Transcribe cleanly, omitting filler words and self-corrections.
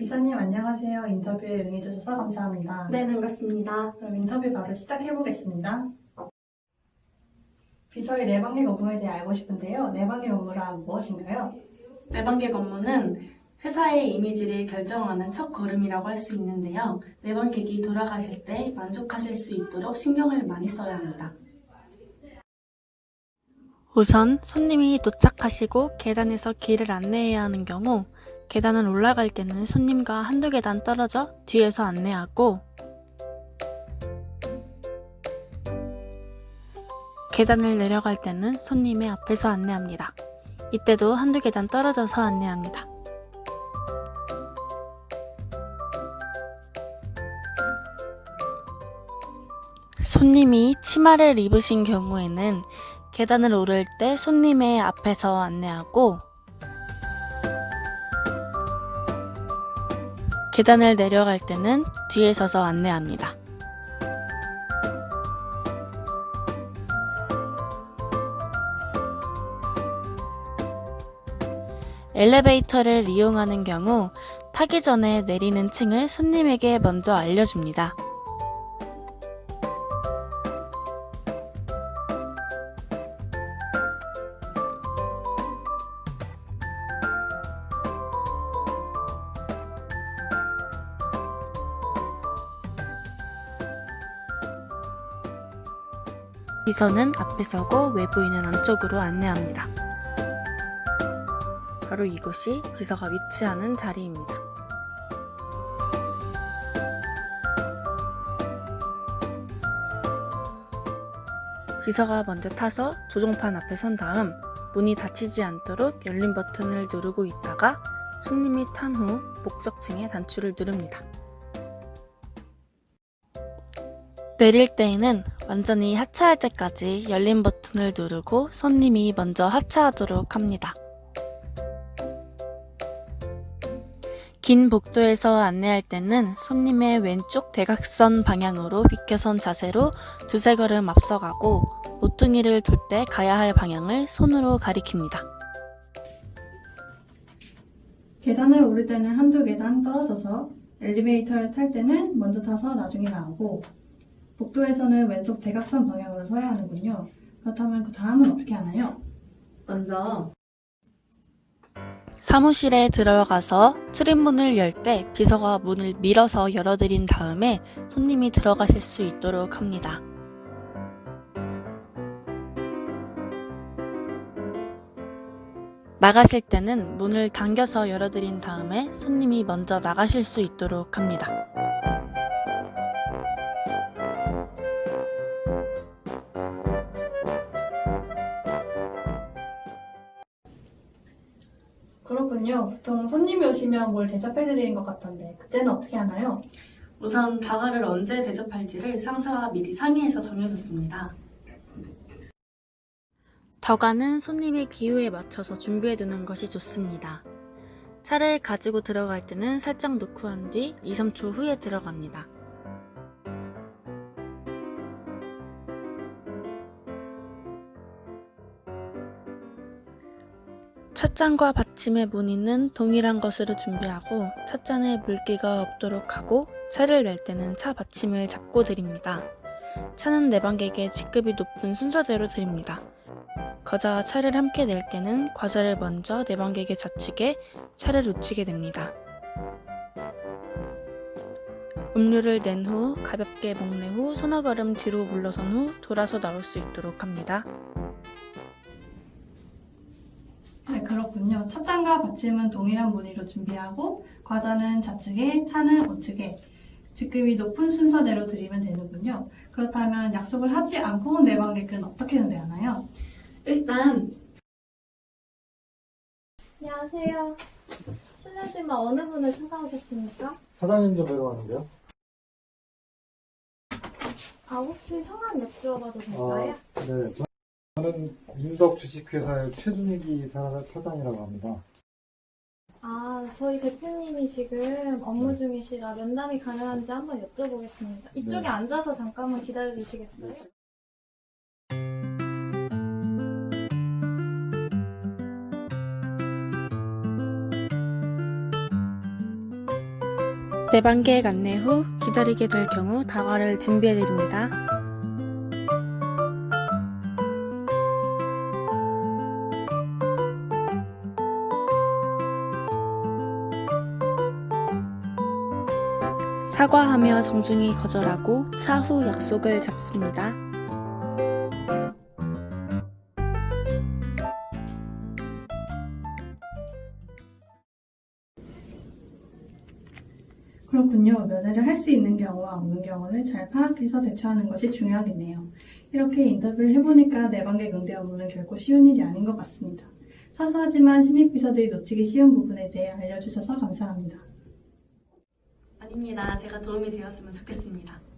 비서님 안녕하세요. 인터뷰에 응해주셔서 감사합니다. 네, 반갑습니다. 그럼 인터뷰 바로 시작해보겠습니다. 비서의 내방객 업무에 대해 알고 싶은데요. 내방객 업무란 무엇인가요? 내방객 업무는 회사의 이미지를 결정하는 첫 걸음이라고 할 수 있는데요. 내방객이 돌아가실 때 만족하실 수 있도록 신경을 많이 써야 합니다. 우선 손님이 도착하시고 계단에서 길을 안내해야 하는 경우 계단을 올라갈 때는 손님과 한두 계단 떨어져 뒤에서 안내하고 계단을 내려갈 때는 손님의 앞에서 안내합니다. 이때도 한두 계단 떨어져서 안내합니다. 손님이 치마를 입으신 경우에는 계단을 오를 때 손님의 앞에서 안내하고 계단을 내려갈 때는 뒤에 서서 안내합니다. 엘리베이터를 이용하는 경우 타기 전에 내리는 층을 손님에게 먼저 알려줍니다. 비서는 앞에 서고 외부인은 안쪽으로 안내합니다. 바로 이곳이 비서가 위치하는 자리입니다. 비서가 먼저 타서 조종판 앞에 선 다음 문이 닫히지 않도록 열린 버튼을 누르고 있다가 손님이 탄 후 목적층의 단추를 누릅니다. 내릴 때에는 완전히 하차할 때까지 열린 버튼을 누르고 손님이 먼저 하차하도록 합니다. 긴 복도에서 안내할 때는 손님의 왼쪽 대각선 방향으로 비켜선 자세로 두세 걸음 앞서가고 모퉁이를 돌 때 가야 할 방향을 손으로 가리킵니다. 계단을 오를 때는 한두 계단 떨어져서 엘리베이터를 탈 때는 먼저 타서 나중에 나오고 복도에서는 왼쪽 대각선 방향으로 서야 하는군요. 그렇다면 그 다음은 어떻게 하나요? 먼저 사무실에 들어가서 출입문을 열 때 비서가 문을 밀어서 열어드린 다음에 손님이 들어가실 수 있도록 합니다. 나가실 때는 문을 당겨서 열어드린 다음에 손님이 먼저 나가실 수 있도록 합니다. 그렇군요. 보통 손님이 오시면 뭘 대접해드리는 것 같던데 그때는 어떻게 하나요? 우선 다가를 언제 대접할지를 상사와 미리 상의해서 정해놓습니다. 다가는 손님의 기호에 맞춰서 준비해두는 것이 좋습니다. 차를 가지고 들어갈 때는 살짝 놓고 한 뒤 2, 3초 후에 들어갑니다. 찻잔과 받침의 무늬는 동일한 것으로 준비하고 찻잔에 물기가 없도록 하고 차를 낼 때는 차 받침을 잡고 드립니다. 차는 내방객의 직급이 높은 순서대로 드립니다. 과자와 차를 함께 낼 때는 과자를 먼저 내방객의 좌측에 차를 놓치게 됩니다. 음료를 낸 후 가볍게 먹는 후 서너 걸음 뒤로 물러선 후 돌아서 나올 수 있도록 합니다. 네, 그렇군요. 찻잔과 받침은 동일한 무늬로 준비하고 과자는 좌측에, 차는 우측에 직급이 높은 순서대로 드리면 되는군요. 그렇다면 약속을 하지 않고 온 내방객은 어떻게 응대하나요? 일단 안녕하세요. 실례지만 어느 분을 찾아오셨습니까? 사장님 좀 뵈러 왔는데요. 혹시 성함 여쭈어봐도 될까요? 네. 저는 인덕 주식회사의 최준익이 사장이라고 합니다. 저희 대표님이 지금 업무 중이시라 면담이 가능한지 한번 여쭤보겠습니다. 이쪽에 네. 앉아서 잠깐만 기다려 주시겠어요? 내방 계획 안내 후 기다리게 될 경우 다과를 준비해드립니다. 사과하며 정중히 거절하고 차후 약속을 잡습니다. 그렇군요. 면회를 할 수 있는 경우와 없는 경우를 잘 파악해서 대처하는 것이 중요하겠네요. 이렇게 인터뷰를 해보니까 내방객 응대 업무는 결코 쉬운 일이 아닌 것 같습니다. 사소하지만 신입 비서들이 놓치기 쉬운 부분에 대해 알려주셔서 감사합니다. 아닙니다. 제가 도움이 되었으면 좋겠습니다.